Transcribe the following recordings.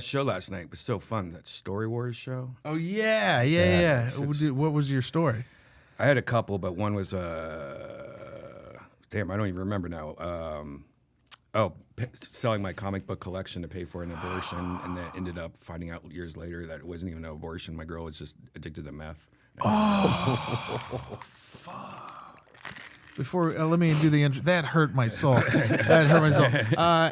that show last night. It was so fun. That Story Wars show. Oh yeah. What was your story? I had a couple, but one was damn, I don't even remember now. Selling my comic book collection to pay for an abortion, and then ended up finding out years later that it wasn't even an abortion. My girl was just addicted to meth. Oh, fuck. Before, let me do the intro. That hurt my soul.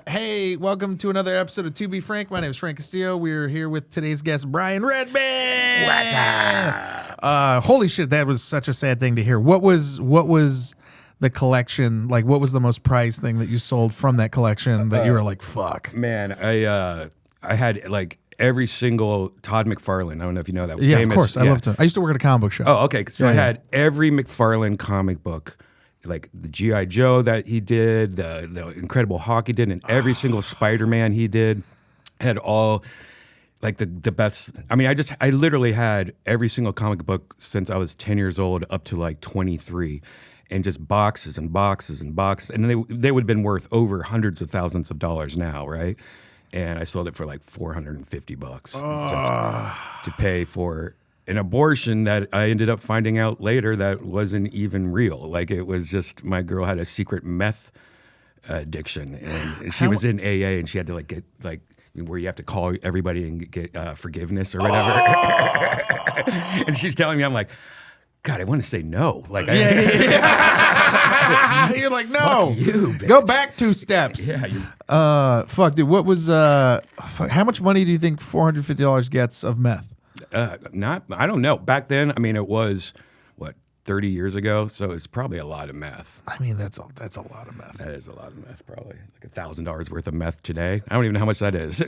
Hey, welcome to another episode of To Be Frank. My name is Frank Castillo. We're here with today's guest, Brian Redban. What's up? Holy shit, that was such a sad thing to hear. What was the collection, like what was the most prized thing that you sold from that collection that you were like, fuck? Man, I had like every single Todd McFarlane. I don't know if you know that. Yeah, famous, of course. I loved him. I used to work at a comic book shop. Oh, okay. So I had every McFarlane comic book, like the G.I. Joe that he did, the Incredible Hulk he did, and every single Spider-Man he did. I had all like the best. I mean, I literally had every single comic book since I was 10 years old up to like 23. And just boxes and boxes and boxes. And they would have been worth over hundreds of thousands of dollars now, right? And I sold it for like $450 just to pay for an abortion that I ended up finding out later that wasn't even real. Like it was just, my girl had a secret meth addiction, and she was in AA, and she had to like get like, where you have to call everybody and get forgiveness or whatever. And she's telling me, I'm like, God, I want to say no. Like, You're like, no, you, go back 2 steps. Yeah. Fuck, dude. What was how much money do you think $450 gets of meth? I don't know. Back then, I mean, it was what 30 years ago, so it's probably a lot of meth. I mean, that's a lot of meth. That is a lot of meth, probably like $1,000 worth of meth today. I don't even know how much that is.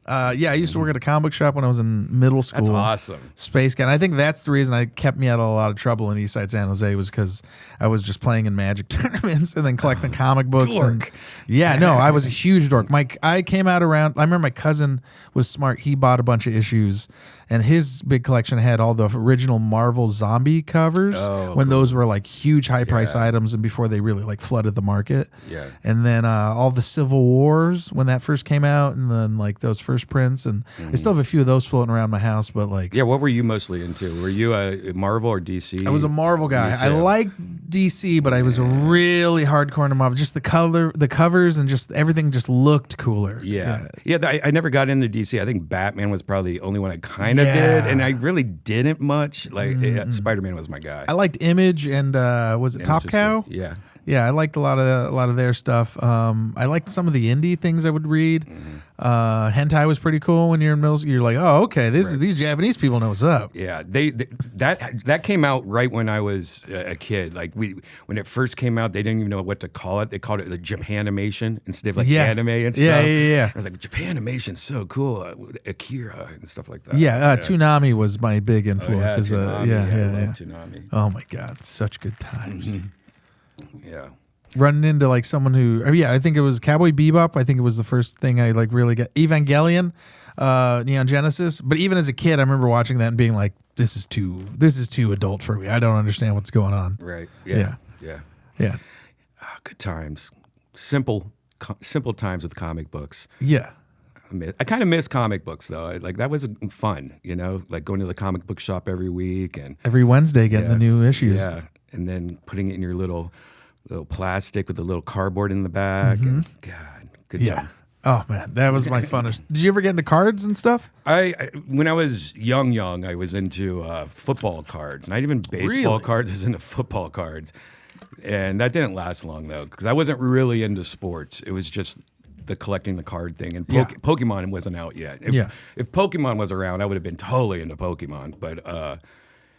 Yeah, I used to work at a comic book shop when I was in middle school. That's awesome. Space Gun. I think that's the reason I kept me out of a lot of trouble in Eastside San Jose was because I was just playing in Magic tournaments and then collecting comic books. Dork. I was a huge dork. I came out around. I remember my cousin was smart. He bought a bunch of issues, and his big collection had all the original Marvel zombie covers when those were like huge high price items and before they really like flooded the market. Yeah. And then all the Civil Wars when that first came out, and then like those first prints, and I still have a few of those floating around my house. But like, yeah, what were you mostly into? Were you a Marvel or DC? I was a Marvel guy. I liked DC, but I was really hardcore into Marvel. Just the covers, and just everything just looked cooler. Yeah. I never got into DC. I think Batman was probably the only one I kind of did, and I really didn't much. Like Spider-Man was my guy. I liked Image and was it Top Cow? Yeah, I liked a lot of their stuff. I liked some of the indie things I would read. Hentai was pretty cool when you're in middle school. You're like, oh, okay, these Japanese people know what's up. Yeah, that came out right when I was a kid. Like when it first came out, they didn't even know what to call it. They called it the Japanimation instead of like anime and stuff. Yeah. I was like, Japanimation's so cool, Akira and stuff like that. Toonami was my big influence. I love Toonami. Oh my God, such good times. Yeah. Running into like someone who, I think it was Cowboy Bebop. I think it was the first thing I like really got. Evangelion, Neon Genesis. But even as a kid, I remember watching that and being like, this is too adult for me. I don't understand what's going on. Right. Yeah. Good times. Simple times with comic books. Yeah. I kind of miss comic books though. Like that was fun, like going to the comic book shop every week and every Wednesday getting the new issues. Yeah. And then putting it in your little plastic with a little cardboard in the back. And God, good times. Oh man, that was my funnest. Did you ever get into cards and stuff? I when I was young, I was into football cards, not even baseball cards. I was into football cards, and that didn't last long though because I wasn't really into sports. It was just the collecting the card thing, and Pokemon wasn't out yet. If Pokemon was around, I would have been totally into Pokemon, but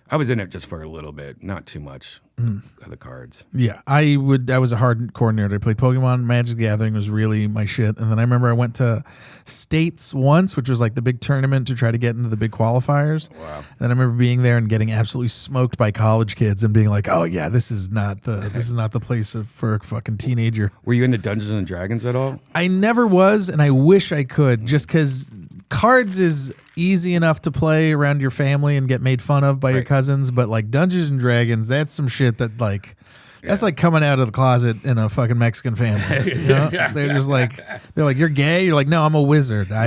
I was in it just for a little bit, not too much of the cards. Yeah, I was a hardcore nerd. I played Pokemon. Magic the Gathering was really my shit. And then I remember I went to States once, which was like the big tournament to try to get into the big qualifiers. Wow. And I remember being there and getting absolutely smoked by college kids and being like, oh yeah, this is not the place for a fucking teenager. Were you into Dungeons and Dragons at all? I never was, and I wish I could, just because cards is easy enough to play around your family and get made fun of by your cousins, but like Dungeons and Dragons, that's some shit that like that's like coming out of the closet in a fucking Mexican family. You know? They're just like you're gay. You're like, no, I'm a wizard. I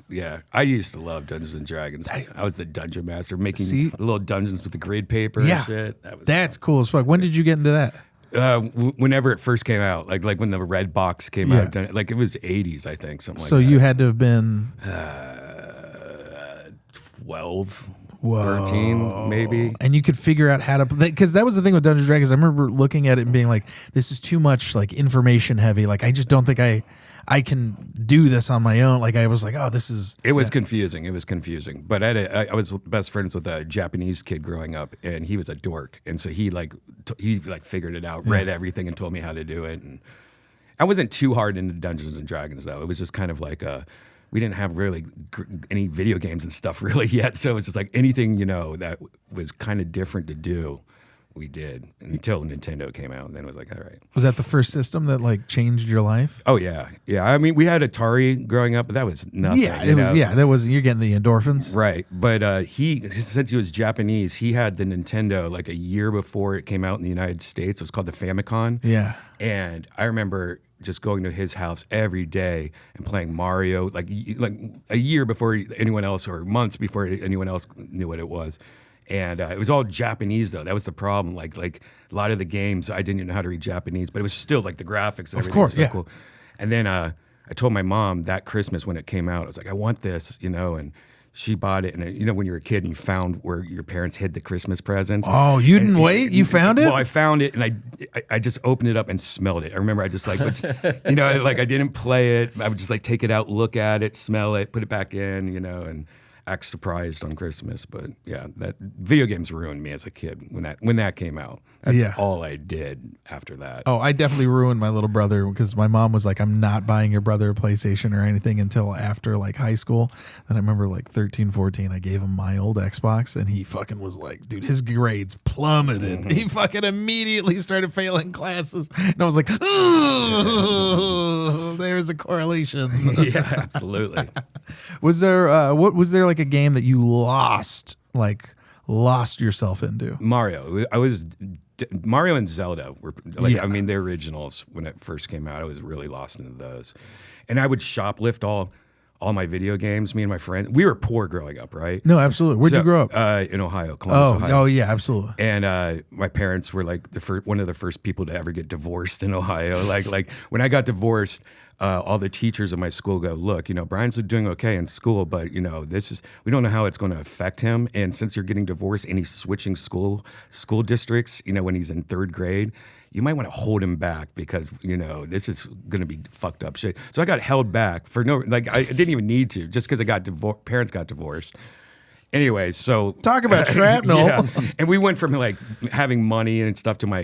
yeah. I used to love Dungeons and Dragons. I was the dungeon master, making little dungeons with the grade paper and shit. That's cool as fuck. When did you get into that? Whenever it first came out, like when the red box came out, like it was 80s, I think, something like that. So you had to have been 12, 13, maybe. And you could figure out how to, because that was the thing with Dungeons and Dragons. I remember looking at it and being like, this is too much like information heavy. Like, I just don't think I can do this on my own. Like, I was like, oh, this is. It was confusing. It was confusing. But I was best friends with a Japanese kid growing up, and he was a dork. And so he figured it out, read everything, and told me how to do it. And I wasn't too hard into Dungeons and Dragons, though. It was just kind of like we didn't have really any video games and stuff really yet. So it was just like anything, that was kind of different to do, we did until Nintendo came out. And then it was like, all right. Was that the first system that like changed your life? Oh, yeah. Yeah. I mean, we had Atari growing up, but that was nothing. Yeah, it was. Yeah, that was, you're getting the endorphins. Right. But since he was Japanese, he had the Nintendo like a year before it came out in the United States. It was called the Famicom. Yeah. And I remember just going to his house every day and playing Mario, like a year before anyone else, or months before anyone else knew what it was. And it was all Japanese, though. That was the problem. Like a lot of the games, I didn't even know how to read Japanese, but it was still like the graphics and everything. Of course, was so cool. And then I told my mom that Christmas when it came out, I was like, I want this, and she bought it. And when you're a kid and you found where your parents hid the Christmas presents. Oh, you didn't wait? You found it? Well, I found it, and I just opened it up and smelled it. I remember I just like, like I didn't play it. I would just like take it out, look at it, smell it, put it back in, and act surprised on Christmas. But yeah, that video games ruined me as a kid when that came out. That's all I did after that. Oh, I definitely ruined my little brother because my mom was like, I'm not buying your brother a PlayStation or anything until after like high school. And I remember like 13, 14, I gave him my old Xbox and he fucking was like, dude, his grades plummeted. Mm-hmm. He fucking immediately started failing classes. And I was like, oh, there's a correlation. Yeah, absolutely. Was there like a game that you lost yourself into? Mario. Mario and Zelda were I mean, the originals when it first came out. I was really lost into those, and I would shoplift all my video games. Me and my friend, we were poor growing up, right? No, absolutely. Where'd you grow up? In Ohio, Columbus, Ohio. Oh, yeah, absolutely. And my parents were like one of the first people to ever get divorced in Ohio. like when I got divorced, all the teachers of my school go, look, Brian's doing okay in school, but we don't know how it's going to affect him. And since you're getting divorced and he's switching school districts, when he's in third grade, you might want to hold him back because, this is going to be fucked up shit. So I got held back for I didn't even need to, just because parents got divorced. Anyway, so talk about shrapnel. Yeah. And we went from like having money and stuff to my,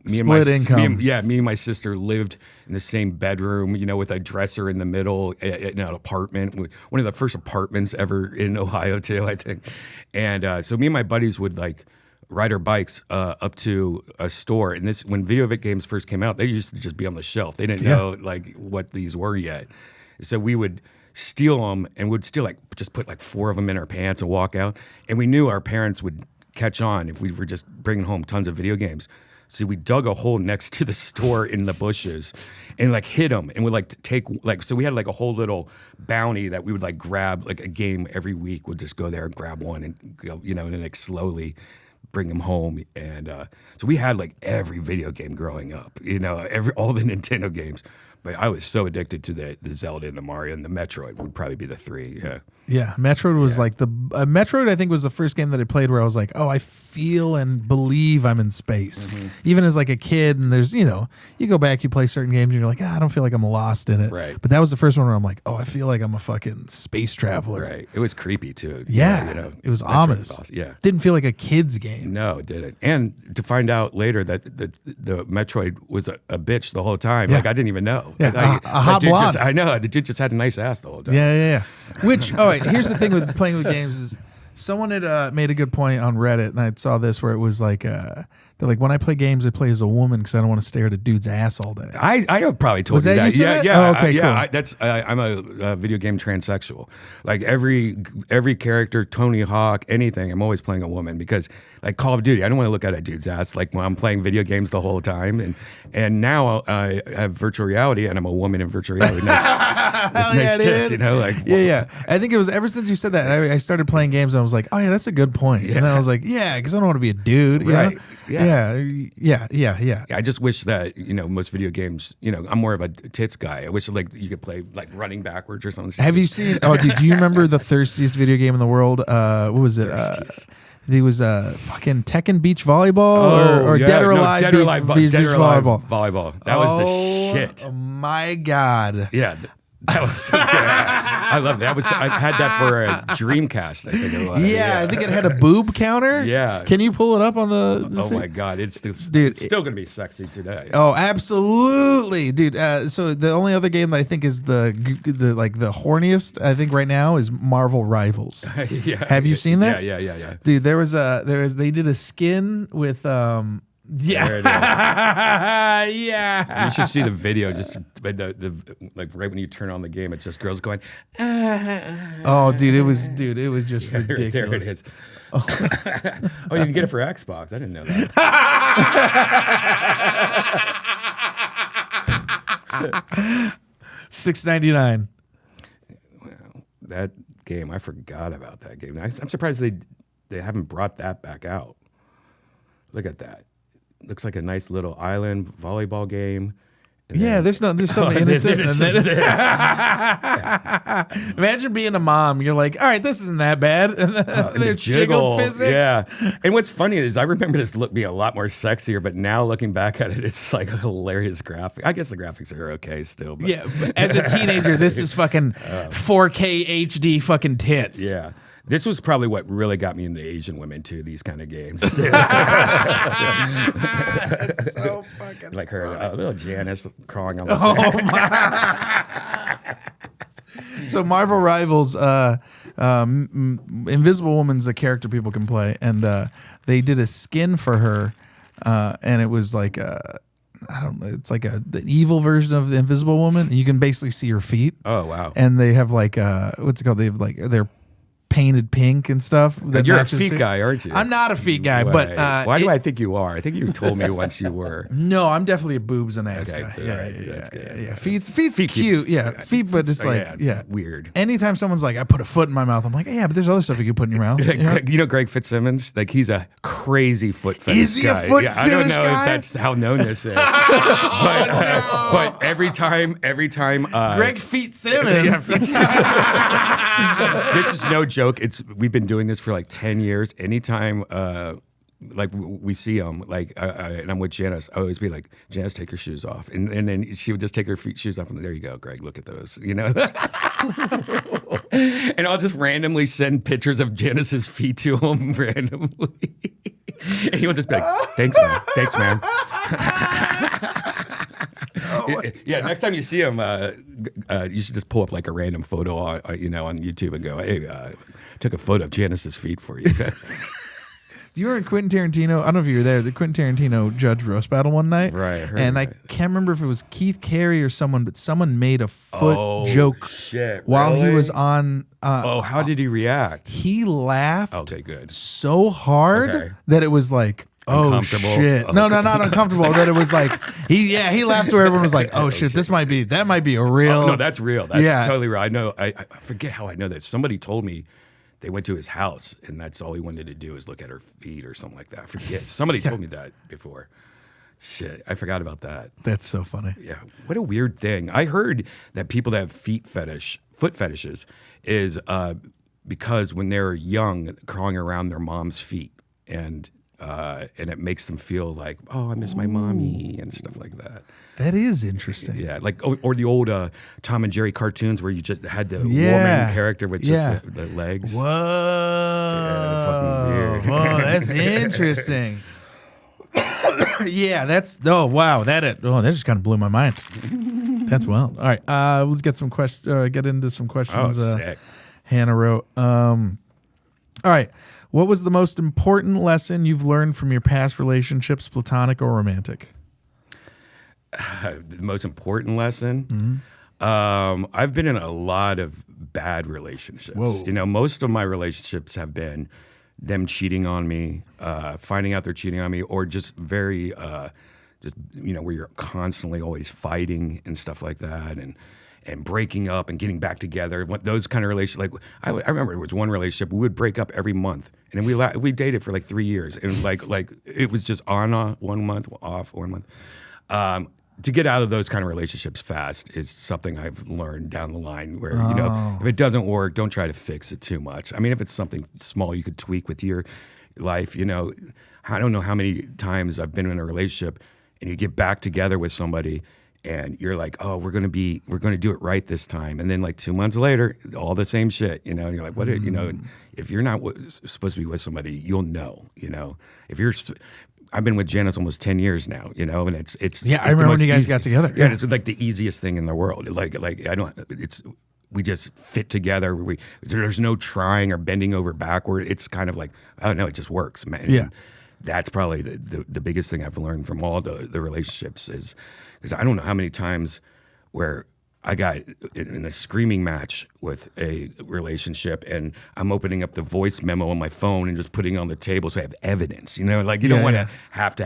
split income. Me and my sister lived in the same bedroom, with a dresser in the middle in an apartment, one of the first apartments ever in Ohio too, I think. And so me and my buddies would like ride our bikes up to a store. And when video games first came out, they used to just be on the shelf. They didn't know like what these were yet. So we would steal them and would still just put like 4 of them in our pants and walk out. And we knew our parents would catch on if we were just bringing home tons of video games. So we dug a hole next to the store in the bushes and like hid them and would like take so we had like a whole little bounty that we would like grab like a game every week. We'd just go there and grab one and go, and then like slowly bring them home. And so we had like every video game growing up, all the Nintendo games. But I was so addicted to the Zelda and the Mario and the Metroid would probably be the 3. Yeah. Yeah. Metroid was like Metroid, I think, was the first game that I played where I was like, oh, I feel and believe I'm in space. Mm-hmm. Even as like a kid, and there's, you go back, you play certain games and you're like, I don't feel like I'm lost in it. Right. But that was the first one where I'm like, oh, I feel like I'm a fucking space traveler. Right. It was creepy too. Yeah. It was ominous. Was awesome. Yeah. Didn't feel like a kid's game. No, it didn't. And to find out later that the Metroid was a bitch the whole time. Yeah. Like I didn't even know. Yeah. A hot blonde. I know. The dude just had a nice ass the whole time. Yeah. Which, all right, here's the thing with playing with games is Someone had made a good point on Reddit, and I saw this where it was like, they're like, when I play games, I play as a woman because I don't want to stare at a dude's ass all day. I have probably told Was you that that. you said Yeah, that? yeah, Oh, okay, yeah. cool. I'm a video game transsexual. Like every character, Tony Hawk, anything, I'm always playing a woman because like Call of Duty, I don't want to look at a dude's ass like when I'm playing video games the whole time. And now I have virtual reality, and I'm a woman in virtual reality. Nice tits, you know, like yeah. I think it was ever since you said that I started playing games, and I was like, oh yeah, that's a good point. Yeah. And I was like, yeah, because I don't want to be a dude, you Right. know? Yeah. I just wish that, you know, most video games, you know, I'm more of a tits guy. I wish like you could play like running backwards or something. Have you seen? Oh, dude, do you remember the thirstiest video game in the world? What was it? It was fucking Tekken Beach Volleyball or yeah. Dead or No, Alive Dead or Beach, Alive, Beach Dead or Alive Volleyball. Volleyball. That was the shit. Oh my God. Yeah. That was so good. I love that. I had that for a Dreamcast, I think it was. Yeah, I think it had a boob counter. Yeah. Can you pull it up on the Oh thing? my God. It's still going to be sexy today. Oh, absolutely, dude. So the only other game that I think is the horniest, I think right now, is Marvel Rivals. Yeah. Have you seen that? Yeah. Dude, they did a skin with There it is. yeah. You should see the video. Just the like right when you turn on the game, it's just girls going. Oh, dude, it was just ridiculous. There it is. Oh, you can get it for Xbox. I didn't know that. $6.99. Wow, that game, I forgot about that game. I'm surprised they haven't brought that back out. Look at that. Looks like a nice little island volleyball game. Yeah, there's something innocent. Imagine being a mom. You're like, all right, this isn't that bad. And there's jiggle physics. Yeah. And what's funny is I remember this look being a lot more sexier, but now looking back at it, it's like a hilarious graphic. I guess the graphics are okay still. But. Yeah, as a teenager, this is fucking 4K HD fucking tits. Yeah. This was probably what really got me into Asian women too. These kind of games, It's so fucking like her little Janice crawling on the So Marvel Rivals, Invisible Woman's a character people can play, and they did a skin for her, and it was like I don't know, it's like the evil version of the Invisible Woman. You can basically see her feet. Oh wow! And they have like what's it called? They have like they're painted pink and stuff. You're a feet guy, aren't you? I'm not a feet guy, but why do I think you are? I think you told me once you were. No, I'm definitely a boobs and ass guy. Yeah. Feet's cute. Feet, but it's like weird. Anytime someone's like, I put a foot in my mouth, I'm like, yeah, but there's other stuff you can put in your mouth. You know Greg Fitzsimmons? Like he's a crazy foot fetish Is he guy. a foot I don't fetish know guy? if that's how known this is. But every time Greg Fitzsimmons. This is no joke. We've been doing this for like 10 years. Anytime like we see him, like and I'm with Janice, I always be like, Janice, take your shoes off, and then she would just take her shoes off, and there you go, Greg, look at those, you know. And I'll just randomly send pictures of Janice's feet to him randomly, and he'll just be like, thanks man. Yeah, next time you see him, you should just pull up like a random photo on YouTube and go, hey, took a photo of Janice's feet for you. Do you remember Quentin Tarantino? I don't know if you were there. The Quentin Tarantino judge roast battle one night. Right. And I can't remember if it was Keith Carey or someone, but someone made a foot joke while he was on. How did he react? He laughed. Okay, good. So hard that it was like, oh shit! Okay. No, not uncomfortable. That it was like he laughed where everyone was like, oh shit, that might be a real. Oh, no, that's real. That's totally real. I know. I forget how I know that. Somebody told me they went to his house and that's all he wanted to do is look at her feet or something like that. I forget. Somebody told me that before. Shit, I forgot about that. That's so funny. Yeah, what a weird thing. I heard that people that have foot fetishes, is because when they're young, crawling around their mom's feet and it makes them feel like, oh, I miss my mommy and stuff like that. That is interesting. Yeah, like or the old Tom and Jerry cartoons where you just had the woman character with just the legs. Whoa, yeah, fucking weird. Whoa, that's interesting. Yeah, that just kind of blew my mind. That's wild. All right, let's get some questions. Get into some questions. Oh, sick. Hannah wrote. All right. What was the most important lesson you've learned from your past relationships, platonic or romantic? The most important lesson? I've been in a lot of bad relationships. Whoa. You know, most of my relationships have been them cheating on me, finding out they're cheating on me, or just very, where you're constantly always fighting and stuff like that, and breaking up and getting back together. Those kind of relationships. Like I remember it was one relationship we would break up every month, and then we dated for like 3 years, and like it was just on 1 month, off 1 month. To get out of those kind of relationships fast is something I've learned down the line where, if it doesn't work, don't try to fix it too much. I mean, if it's something small you could tweak with your life, I don't know how many times I've been in a relationship and you get back together with somebody and you're like, oh, we're going to do it right this time. And then like 2 months later, all the same shit, and you're like, what, if you're not supposed to be with somebody, you'll know, if you're, I've been with Janice almost 10 years now, and it's yeah. I remember when you guys got together. Yeah, it's like the easiest thing in the world. We just fit together. There's no trying or bending over backward. It's kind of like, I don't know, it just works, man. Yeah. And that's probably the biggest thing I've learned from all the relationships is because I don't know how many times where I got in a screaming match with a relationship, and I'm opening up the voice memo on my phone and just putting it on the table so I have evidence. You don't want to have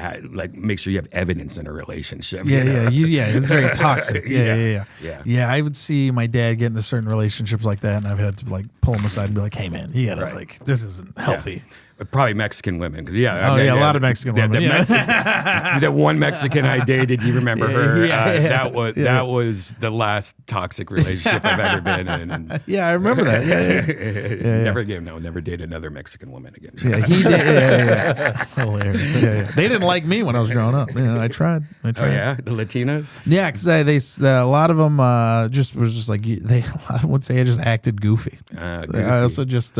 make sure you have evidence in a relationship. It's very toxic. Yeah. Yeah. I would see my dad get into certain relationships like that, and I've had to like pull him aside and be like, "Hey, man, you gotta this isn't healthy." Yeah. Probably Mexican women, because a lot of Mexican women. That one Mexican I dated, you remember her? That was the last toxic relationship I've ever been in. And yeah, I remember that. Yeah. Never date another Mexican woman again. Yeah, he did. Yeah. Hilarious. Yeah. They didn't like me when I was growing up. I tried. Oh yeah, the Latinas. Yeah, because a lot of them was just like I would say I just acted goofy. I also just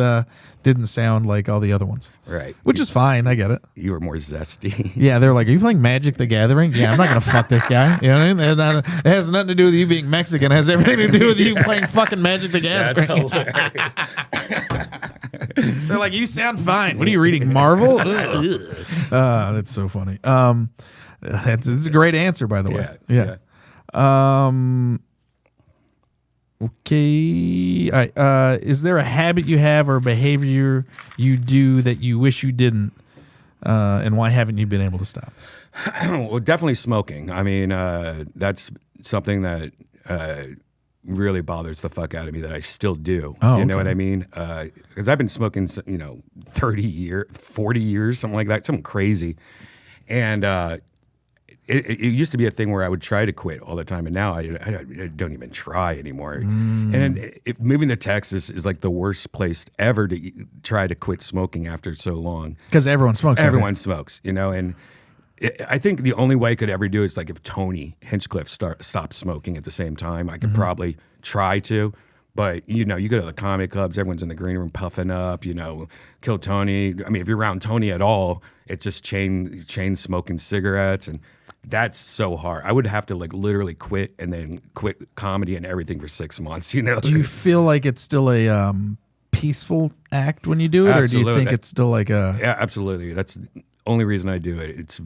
didn't sound like all the other ones. Right. Which is fine. I get it. You were more zesty. Yeah, they're like, are you playing Magic the Gathering? Yeah, I'm not going to fuck this guy. You know what I mean? It has nothing to do with you being Mexican. It has everything to do with you playing fucking Magic the Gathering. That's hilarious. They're like, you sound fine. What are you reading, Marvel? That's so funny. It's a great answer, by the way. Yeah. Okay. All right. Is there a habit you have or behavior you do that you wish you didn't? And why haven't you been able to stop? Well, definitely smoking. I mean, that's something that really bothers the fuck out of me that I still do. You know what I mean? Because I've been smoking, 30 years, 40 years, something like that, something crazy. And it used to be a thing where I would try to quit all the time, and now I don't even try anymore. And moving to Texas is like the worst place ever to try to quit smoking after so long. Because everyone smokes. Everyone smokes, and I think the only way I could ever do it is like if Tony Hinchcliffe stopped smoking at the same time, I could probably try to. But, you go to the comedy clubs, everyone's in the green room puffing up, kill Tony. I mean, if you're around Tony at all, it's just chain smoking cigarettes, and that's so hard. I would have to like literally quit and then quit comedy and everything for 6 months, Do you feel like it's still a peaceful act when you do it? Absolutely. Or do you think it's still like a... Yeah, absolutely. That's the only reason I do it. It's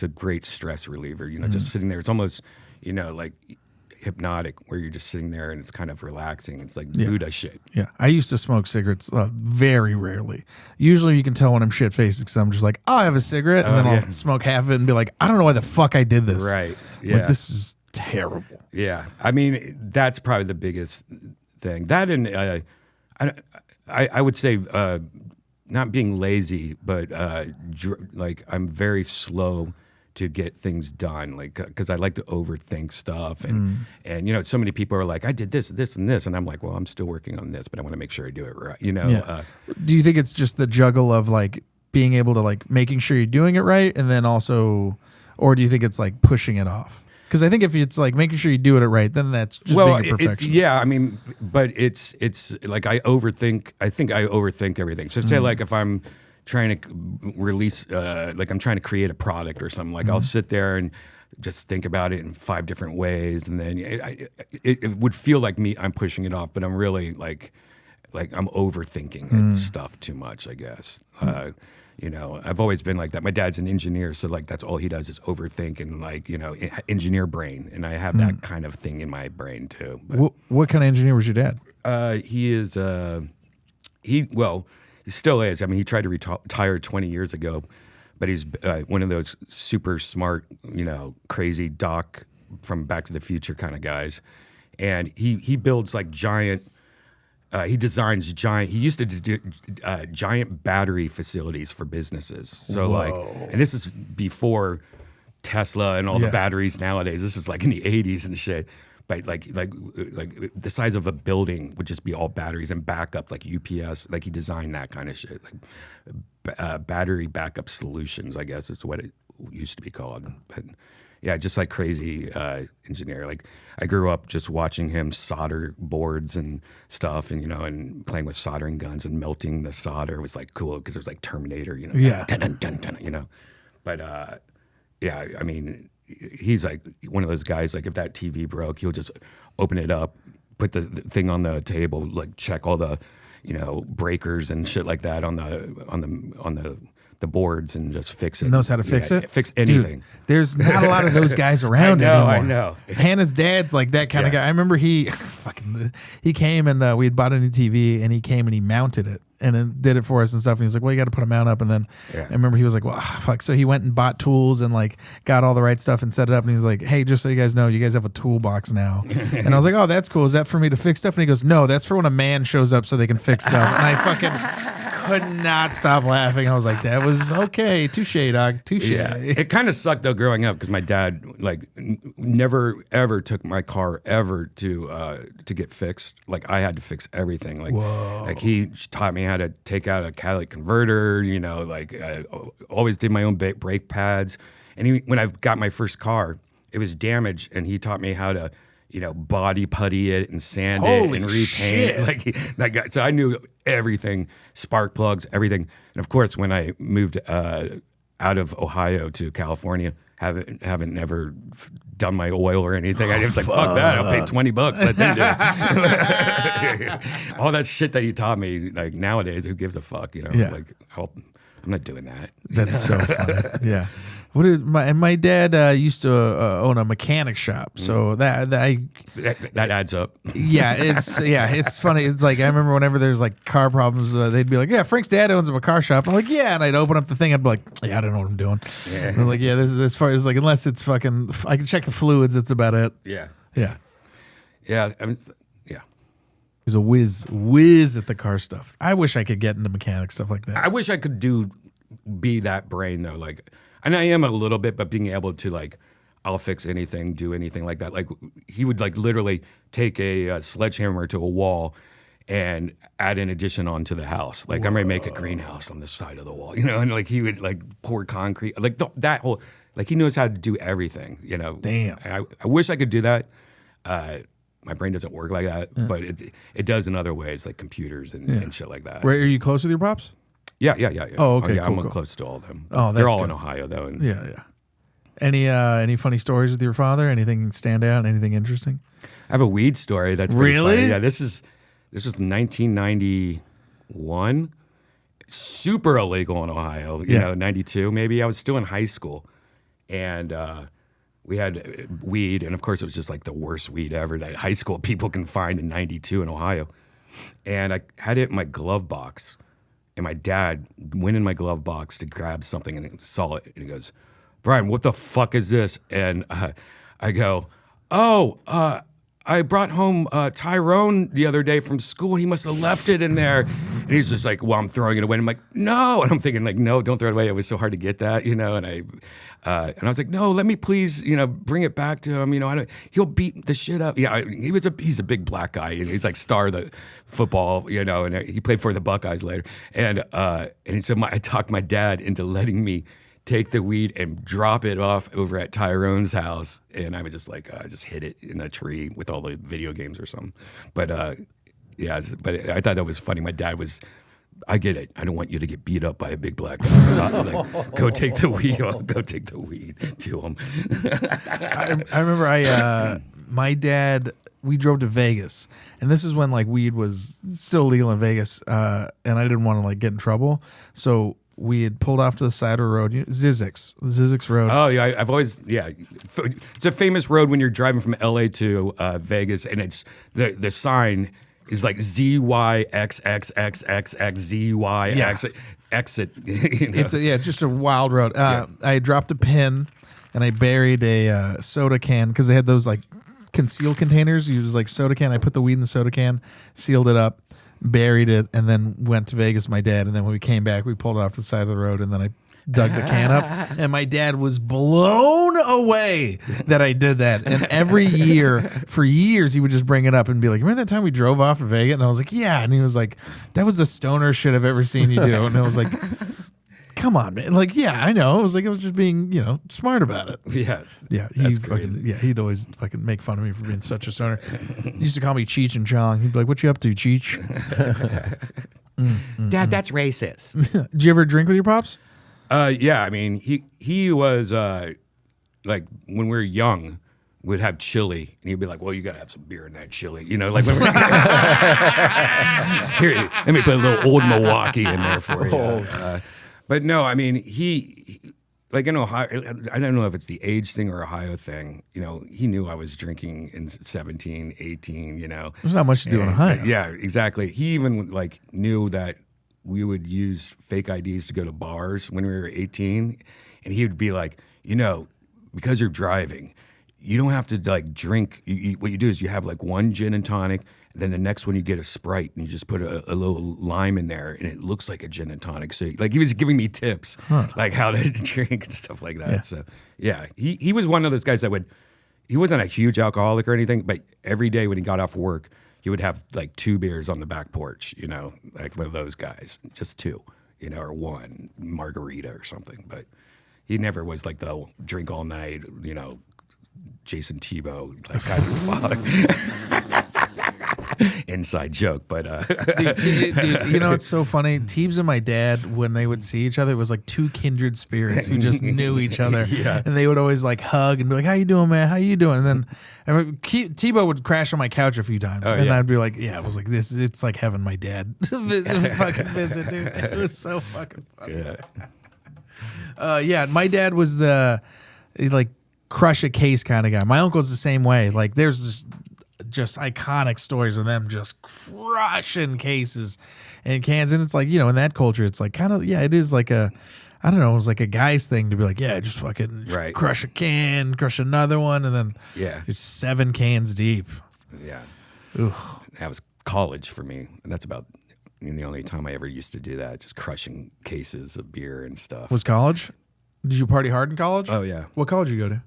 a great stress reliever, just sitting there. It's almost, like hypnotic, where you're just sitting there and it's kind of relaxing. It's like Buddha shit. Yeah, I used to smoke cigarettes very rarely. Usually you can tell when I'm shit-faced because I'm just like, I'll have a cigarette, and then I'll smoke half of it and be like, I don't know why the fuck I did this. Right, yeah. Like, this is terrible. Yeah, I mean, that's probably the biggest thing. That and I would say not being lazy, but like I'm very slow to get things done, like because I like to overthink stuff, and so many people are like, I did this, this, and this, and I'm like, well, I'm still working on this, but I want to make sure I do it right, Yeah. Do you think it's just the juggle of like being able to like making sure you're doing it right, and then also, or do you think it's like pushing it off? Because I think if it's like making sure you do it right, then that's just being a perfectionist. Yeah, I mean, but it's like I overthink. I think I overthink everything. So say like if I'm trying to release, like I'm trying to create a product or something, like I'll sit there and just think about it in 5 different ways, and then it would feel like I'm pushing it off, but I'm really like like I'm overthinking stuff too much, I guess. You know, I've always been like that. My dad's an engineer, so like that's all he does is overthink and like, you know, engineer brain. And I have that kind of thing in my brain too. But, what kind of engineer was your dad? he is, he still is. I mean, he tried to retire 20 years ago, but he's one of those super smart, you know, crazy Doc from Back to the Future kind of guys. And he builds like giant, he designs giant, he used to do giant battery facilities for businesses. So like, and this is before Tesla and all the batteries nowadays. This is like in the 80s and shit. But like the size of a building would just be all batteries and backup, like UPS. Like he designed that kind of shit, like battery backup solutions, I guess is what it used to be called. But yeah, just like crazy engineer. Like I grew up just watching him solder boards and stuff, and you know, and playing with soldering guns and melting the solder was like cool because it was like Terminator, you know. Yeah. Dun, dun, dun, dun, you know. But yeah, I mean. He's like one of those guys, like if that TV broke, he'll just open it up, put the thing on the table, like check all the, you know, breakers and shit like that on the boards and just fix it. Knows how to fix it? Fix anything. Dude, there's not a lot of those guys around anymore. I know. Hannah's dad's like that kind of guy. I remember he came and we had bought a new TV and he came and he mounted it and then did it for us and stuff. And he's like, well, you got to put a mount up. And then I remember he was like, well, fuck. So he went and bought tools and like got all the right stuff and set it up. And he's like, hey, just so you guys know, you guys have a toolbox now. And I was like, oh, that's cool. Is that for me to fix stuff? And he goes, no, that's for when a man shows up so they can fix stuff. And I fucking could not stop laughing. I was like, that was okay. Touche, dog. Touche. Yeah. It kind of sucked though growing up because my dad like never ever took my car ever to get fixed. Like I had to fix everything. Like he taught me how to take out a catalytic converter. You know, like I always did my own brake pads. And when I got my first car, it was damaged, and he taught me how to, you know, body putty it and sand it and repaint it. Like that guy. So I knew everything, spark plugs, everything. And of course, when I moved out of Ohio to California, haven't never done my oil or anything. I was like, fuck that. I'll pay $20. Let them do it. All that shit that he taught me, like nowadays, who gives a fuck? You know, like I'm not doing that. That's so funny. Yeah. My dad used to own a mechanic shop, so that adds up. Yeah, it's funny. It's like I remember whenever there's like car problems, they'd be like, "Yeah, Frank's dad owns a car shop." I'm like, "Yeah," and I'd open up the thing, I'd be like, "Yeah, I don't know what I'm doing." Yeah. And I'm like, "Yeah, this is as far as like unless it's fucking, I can check the fluids. That's about it." Yeah. I mean, He's a whiz at the car stuff. I wish I could get into mechanic stuff like that. I wish I could be that brain though, like. And I am a little bit, but being able to like, I'll fix anything, do anything like that. Like he would like literally take a sledgehammer to a wall and add an addition onto the house. Like I'm ready to make a greenhouse on the side of the wall, you know? And like he would like pour concrete, like that whole, like he knows how to do everything, you know? Damn. I wish I could do that. My brain doesn't work like that, but it does in other ways, like computers and shit like that. Where are you close with your pops? Yeah. Oh, okay. Yeah, cool, I'm close to all of them. Oh, they're all good. in Ohio though. And Yeah. Any funny stories with your father? Anything stand out? Anything interesting? I have a weed story that's pretty really funny. Yeah. This is 1991. Super illegal in Ohio. You know, 92 maybe. I was still in high school, and we had weed, and of course it was just like the worst weed ever that high school people can find in 92 in Ohio. And I had it in my glove box. And my dad went in my glove box to grab something and saw it. And he goes, "Brian, what the fuck is this?" And I go, "Oh, I brought home Tyrone the other day from school. He must have left it in there." And he's just like, "Well, I'm throwing it away." And I'm like, "No." And I'm thinking like, "No, don't throw it away. It was so hard to get that, you know." And I was like, "No, let me please, you know, bring it back to him. You know, he'll beat the shit up." Yeah, he's a big black guy, and he's like star of the football, you know, and he played for the Buckeyes later. And so I talked my dad into letting me take the weed and drop it off over at Tyrone's house. And I was just like, just hit it in a tree with all the video games or something. But but I thought that was funny. My dad was, "I get it. I don't want you to get beat up by a big black guy. Like, go take the weed. Go take the weed to him." I remember my dad we drove to Vegas, and this is when like weed was still legal in Vegas, and I didn't want to like get in trouble, so we had pulled off to the side of the road, Zizix Road. Oh yeah, I've always It's a famous road when you're driving from LA to Vegas, and it's the sign is like ZYXXXXXZY exit. You know? It's just a wild road. I dropped a pin, and I buried a soda can because they had those like concealed containers. You use like soda can. I put the weed in the soda can, sealed it up, buried it, and then went to Vegas with my dad. And then when we came back, we pulled it off the side of the road, and then I dug the can up, and my dad was blown away that I did that. And every year, for years, he would just bring it up and be like, remember that time we drove off of Vegas? And I was like, yeah. And he was like, that was the stoner shit I've ever seen you do. And I was like, come on, man. Like, yeah, I know. It was like, I was just being, smart about it. Yeah. Yeah. He'd always fucking make fun of me for being such a stoner. He used to call me Cheech and Chong. He'd be like, what you up to, Cheech? Dad, that's racist. Did you ever drink with your pops? Yeah, I mean, he was like when we were young, we'd have chili, and he'd be like, "Well, you gotta have some beer in that chili," like when we're here. Let me put a little Old Milwaukee in there for you. But no, I mean, he like in Ohio. I don't know if it's the age thing or Ohio thing. He knew I was drinking in 17, 18. There's not much to do in Ohio. Yeah, exactly. He even like knew that we would use fake IDs to go to bars when we were 18, and he would be like, because you're driving, you don't have to like drink. What you do is you have like one gin and tonic, and then the next one you get a Sprite, and you just put a little lime in there, and it looks like a gin and tonic. So like he was giving me tips, like how to drink and stuff like that. Yeah. So yeah, he was one of those guys he wasn't a huge alcoholic or anything, but every day when he got off work, he would have like 2 beers on the back porch, like one of those guys, just 2, or 1 margarita or something. But he never was like the drink all night, Jason Tebow like kind of father. Inside joke, but dude, it's so funny. Teebs and my dad, when they would see each other, it was like 2 kindred spirits who just knew each other. Yeah. And they would always like hug and be like, "How you doing, man? How you doing?" And then Tebow would crash on my couch a few times, and I'd be like, "Yeah," I was like, "This, it's like having my dad fucking visit, dude." It was so fucking funny. Yeah. My dad was the like crush a case kind of guy. My uncle's the same way. Like, there's this just iconic stories of them just crushing cases and cans, and it's like, in that culture, it's like kind of, it is like a, I don't know, it was like a guy's thing to be like, just fucking crush a can, crush another one, and then it's 7 cans deep. Yeah. Ooh. That was college for me, and that's about the only time I ever used to do that, just crushing cases of beer and stuff. Was college? Did you party hard in college? Oh yeah. What college did you go to?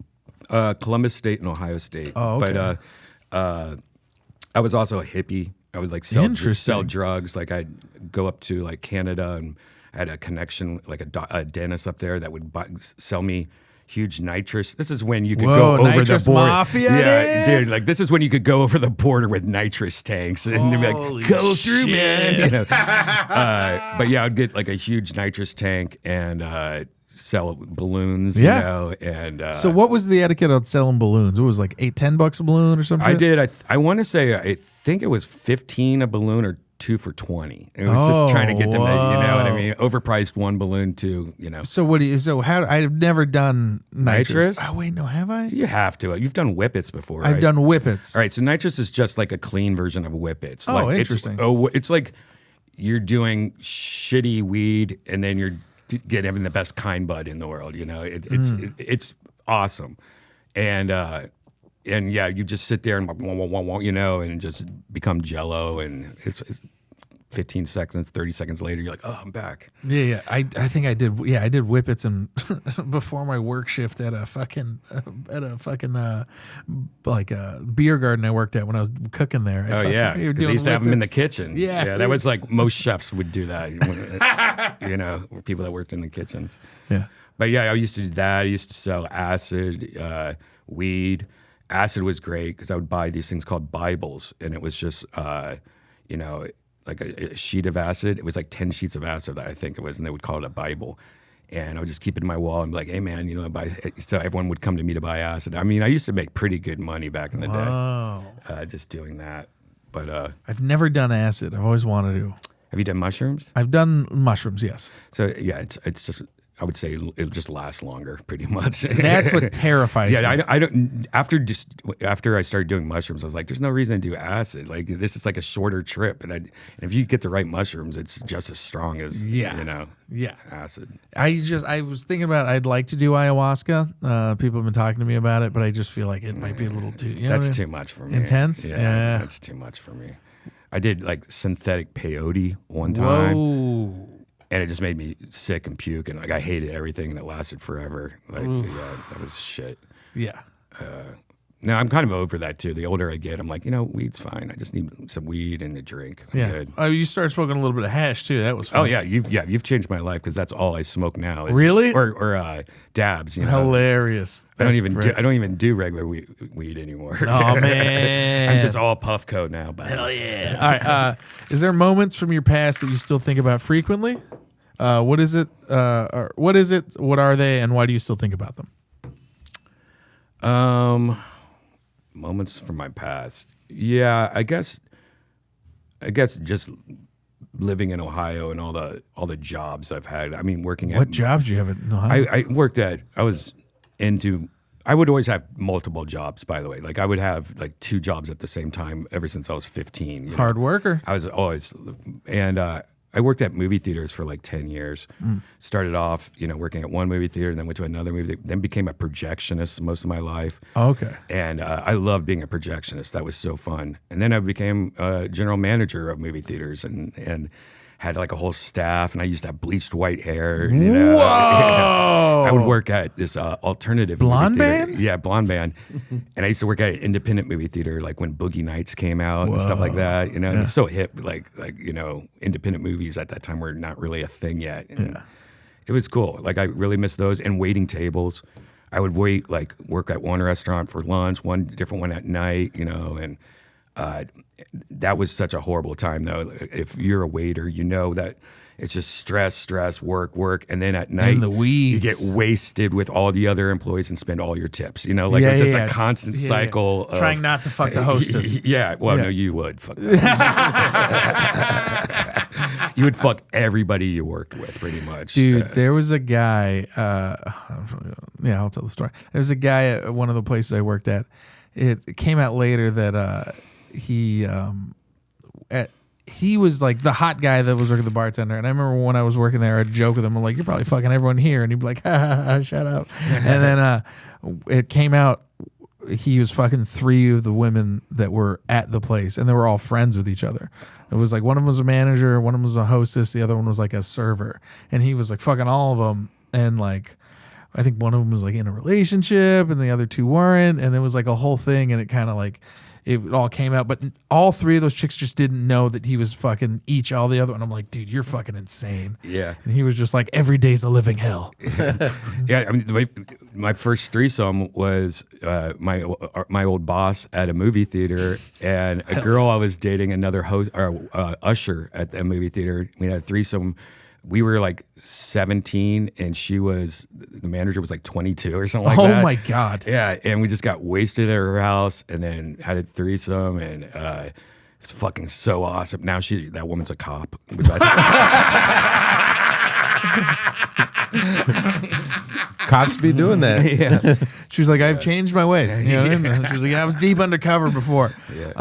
Columbus State and Ohio State. Oh, okay. But I was also a hippie. I would like sell drugs. Like I'd go up to like Canada, and I had a connection, like a dentist up there that would sell me huge nitrous. This is when you could go over the border. Mafia, dude. Like this is when you could go over the border with nitrous tanks and be like, go through, man. But yeah, I'd get like a huge nitrous tank and sell balloons, and so what was the etiquette on selling balloons? It was like $10 a balloon or something. I did. I want to say I think it was 15 a balloon or 2 for 20. It was just trying to get them to, you know what I mean? Overpriced 1 balloon to, So I've never done nitrous. Oh wait, no, have I? You have to. You've done whippets before, I've right? done whippets. All right, so nitrous is just like a clean version of whippets. Oh, like, interesting. It's like you're doing shitty weed and then you're having the best kind bud in the world, it's awesome. And yeah, you just sit there and and just become jello, and it's 15 seconds, 30 seconds later, you're like, oh, I'm back. Yeah. I think I did. Yeah, I did whippets and before my work shift at a fucking like a beer garden I worked at when I was cooking there. They used to have them in the kitchen. Yeah, that was like most chefs would do that. People that worked in the kitchens. Yeah, but yeah, I used to do that. I used to sell acid, weed. Acid was great because I would buy these things called Bibles, and it was just like a sheet of acid. It was like 10 sheets of acid, I think it was, and they would call it a Bible. And I would just keep it in my wall and be like, hey, man, you know, so everyone would come to me to buy acid. I mean, I used to make pretty good money back in the day just doing that. But I've never done acid. I've always wanted to. have you done mushrooms? I've done mushrooms, yes. So, yeah, it's just, I would say it'll just last longer, pretty much. That's what terrifies me. Yeah, I don't. After I started doing mushrooms, I was like, "There's no reason to do acid. Like this is like a shorter trip, and if you get the right mushrooms, it's just as strong as acid." I was thinking about I'd like to do ayahuasca. People have been talking to me about it, but I just feel like it might be a little too. That's too much for me. Intense. Yeah, that's too much for me. I did like synthetic peyote one time. Whoa. And it just made me sick and puke, and like I hated everything, and it lasted forever. Like, that was shit. Yeah. No, I'm kind of over that too. The older I get, I'm like, you know, weed's fine. I just need some weed and a drink. I'm good. Oh, you started smoking a little bit of hash too. That was fun. Oh yeah, you've changed my life because that's all I smoke now. Really? Or dabs. You know? Hilarious. I don't even do regular weed anymore. Oh man, I'm just all Puffco now. Hell yeah! All right. Is there moments from your past that you still think about frequently? What is it? What is it? What are they? And why do you still think about them? Moments from my past. Yeah, I guess just living in Ohio and all the jobs I've had. I mean, working at what jobs do you have in Ohio? I would always have multiple jobs, by the way. Like I would have like 2 jobs at the same time ever since I was 15. Hard worker. I was always, and I worked at movie theaters for like 10 years. Started off, working at one movie theater, and then went to another movie theater, then became a projectionist most of my life. Okay. And I loved being a projectionist. That was so fun. And then I became a general manager of movie theaters and had like a whole staff, and I used to have bleached white hair. Whoa! I would work at this alternative blonde movie theater. band? Yeah, blonde band. And I used to work at an independent movie theater, like when Boogie Nights came out and stuff like that. And it's so hip, like independent movies at that time were not really a thing yet. And it was cool. Like I really miss those, and waiting tables. I would work at one restaurant for lunch, one different one at night, and that was such a horrible time, though. If you're a waiter, you know that it's just stress, work, and then at night in the weeds, you get wasted with all the other employees and spend all your tips. It's just a constant cycle. Of, trying not to fuck the hostess. No, you would fuck. You would fuck everybody you worked with, pretty much. Dude, there was a guy. I'll tell the story. There was a guy at one of the places I worked at. It came out later that he was like the hot guy that was working the bartender. And I remember when I was working there, I'd joke with him. I'm like, "You're probably fucking everyone here," and he'd be like, "Ha, shut up." And then it came out he was fucking 3 of the women that were at the place, and they were all friends with each other. It was like one of them was a manager, one of them was a hostess, the other one was like a server, and he was like fucking all of them. And like, I think one of them was like in a relationship, and the other 2 weren't, and it was like a whole thing, and it kind of like it all came out, but all 3 of those chicks just didn't know that he was fucking all the other one. I'm like, dude, you're fucking insane. Yeah. And he was just like, every day's a living hell. Yeah, I mean, my first threesome was my old boss at a movie theater, and a girl I was dating, another host or usher at the movie theater. We had a threesome. We were like 17, and the manager was like 22 or something like that. Oh my God. Yeah, and we just got wasted at her house, and then had a threesome, and it's fucking so awesome. Now that woman's a cop. Cops be doing that. Yeah. She was like, I've changed my ways. You know what I mean? She was like, I was deep undercover before. Yeah.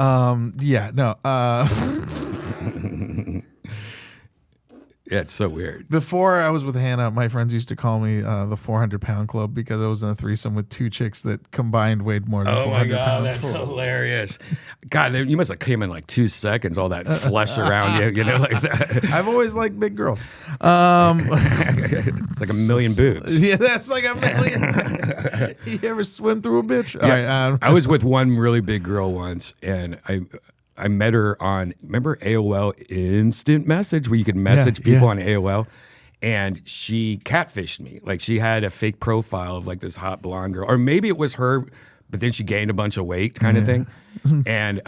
Yeah, it's so weird. Before I was with Hannah, my friends used to call me the 400-pound club because I was in a threesome with 2 chicks that combined weighed more than 400 my God, pounds. that's hilarious. God, you must have came in like 2 seconds, all that flesh around you, like that. I've always liked big girls. It's like a million boobs. Yeah, that's like a million. You ever swim through a bitch? Yeah, all right, I was with one really big girl once, and I met her on, remember AOL Instant Message, where you could message people on AOL? And she catfished me. Like, she had a fake profile of like this hot blonde girl, or maybe it was her, but then she gained a bunch of weight kind of thing. And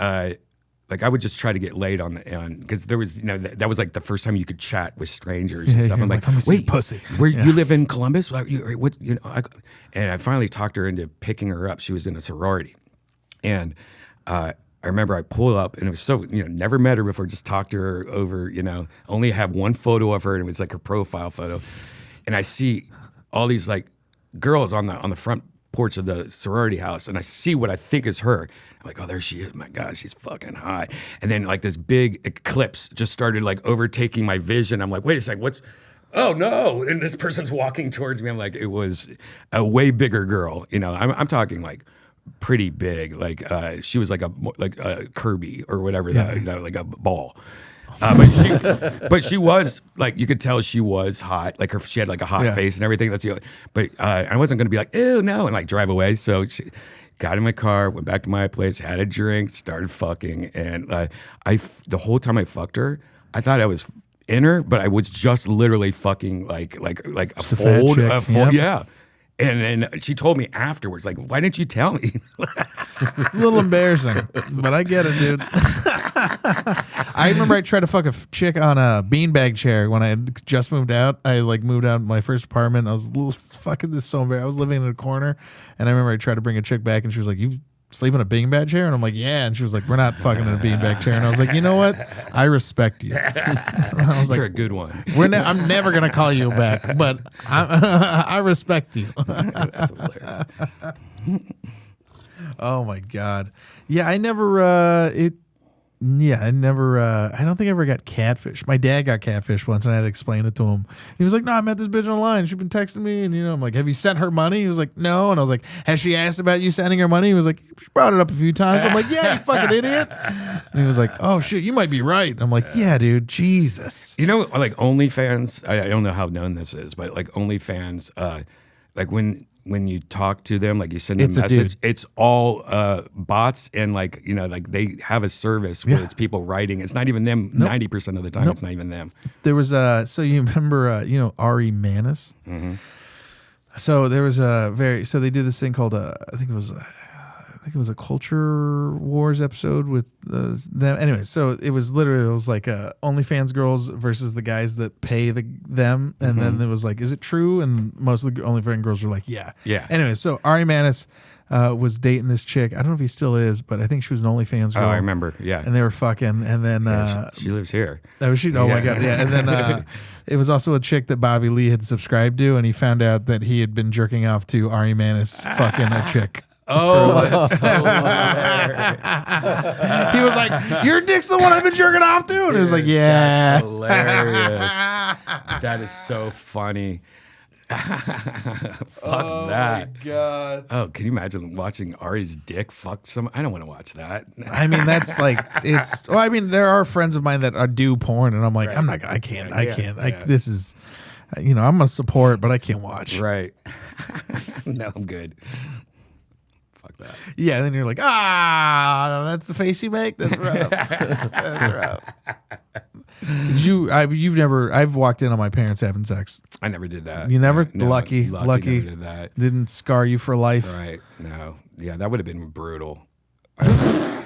like I would just try to get laid on because there was that was like the first time you could chat with strangers and stuff. I'm like, wait, pussy. Where you live in Columbus? What and I finally talked her into picking her up. She was in a sorority, and I remember I pull up and it was so never met her before. Just talked to her over only have one photo of her and it was like her profile photo, and I see all these like girls on the front porch of the sorority house, and I see what I think is her. I'm like, oh, there she is. My God, she's fucking hot. And then like this big eclipse just started like overtaking my vision. I'm like, wait a second, oh no. And this person's walking towards me. I'm like, it was a way bigger girl. I'm talking like pretty big. Like she was like a Kirby or whatever, like a ball. But she was like, you could tell she was hot. Like she had like a hot face and everything. But I wasn't gonna be like, ew, no, and like drive away. So she got in my car, went back to my place, had a drink, started fucking, and the whole time I fucked her, I thought I was in her, but I was just literally fucking like a fold, yeah. And then she told me afterwards, like, why didn't you tell me? It's a little embarrassing, but I get it, dude. I remember I tried to fuck a chick on a beanbag chair when I had just moved out. I like moved out of my first apartment. I was fucking this so embarrassed. I was living in a corner, and I remember I tried to bring a chick back, and she was like, "You sleep in a beanbag chair?" And I'm like, "Yeah." And she was like, "We're not fucking in a beanbag chair." And I was like, "You know what? I respect you." I was like, "You're a good one." I'm never gonna call you back, but I respect you. That's hilarious. Oh my God. Yeah, I never I don't think I ever got catfished. My dad got catfished once and I had to explain it to him. He was like, "No, I met this bitch online. She's been texting me." And, I'm like, "Have you sent her money?" He was like, "No." And I was like, "Has she asked about you sending her money?" He was like, "She brought it up a few times." I'm like, "Yeah, you fucking idiot." And he was like, "Oh shit, you might be right." I'm like, "Yeah, dude, Jesus." Like OnlyFans, I don't know how known this is, but like OnlyFans, like when you talk to them, like you send them a message, it's all bots and like they have a service where it's people writing. It's not even them. 90% of the time, it's not even them. There was so you remember Ari Manis? Mm-hmm. So there was so they did this thing called I think it was a Culture Wars episode with them. Anyway, so it was like OnlyFans girls versus the guys that pay them, and then it was like, is it true? And most of the OnlyFans girls were like, yeah. Anyway, so Ari Manis was dating this chick. I don't know if he still is, but I think she was an OnlyFans girl. Oh, I remember. Yeah, and they were fucking, and then she lives here. Oh, she? Oh my God, yeah. And then it was also a chick that Bobby Lee had subscribed to, and he found out that he had been jerking off to Ari Manis fucking a chick. Oh, that's so hilarious. He was like, "Your dick's the one I've been jerking off to," and it was like, "Yeah, that's hilarious." That is so funny. Fuck that. My God. Oh, can you imagine watching Ari's dick fuck some? I don't want to watch that. I mean, that's like it's. Well, I mean, there are friends of mine that do porn, and I'm like, I'm not. I can't. This is. I'm gonna support, but I can't watch. Right. No, I'm good. Fuck that. Yeah, and then you're like, that's the face you make? That's rough. That's rough. You've never, I've walked in on my parents having sex. I never did that. You never? No, lucky. Never did that. Didn't scar you for life. Right. No. Yeah, that would have been brutal. I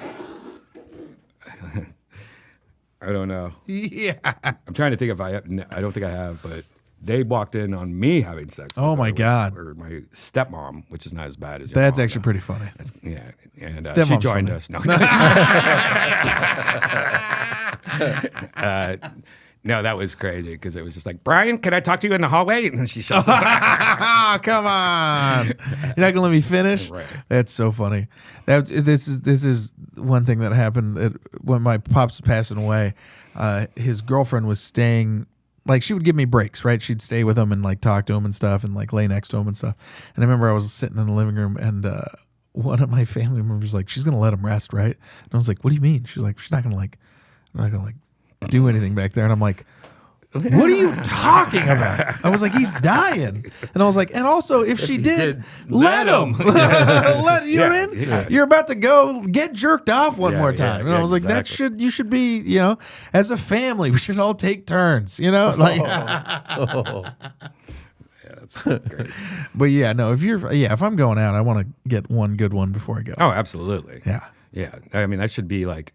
don't know. Yeah. I'm trying to think if I don't think I have, but they walked in on me having sex. Oh my God. Or my stepmom, which is not as bad as your That's mom, actually pretty funny. Yeah. And Stepmom's she joined funny. us. No. No, that was crazy because it was just like, "Brian, can I talk to you in the hallway?" And then she shuts up. Come on. You're not gonna let me finish? Right. That's so funny. This is one thing that happened when my pops was passing away. His girlfriend was staying. Like, she would give me breaks, right? She'd stay with him and like talk to him and stuff and like lay next to him and stuff. And I remember I was sitting in the living room and one of my family members was like, "She's gonna let him rest, right?" And I was like, "What do you mean?" She's like, "She's not gonna do anything back there." And I'm like, "What are you talking about?" I was like, "He's dying." And I was like, "And also, if she did, let him." You know what I mean? Yeah. You're about to go get jerked off one more time. And I was like, you should be, as a family, we should all take turns, like. Yeah, that's great. But yeah, no, if I'm going out, I want to get one good one before I go. Oh, absolutely. Yeah. Yeah. I mean, that should be like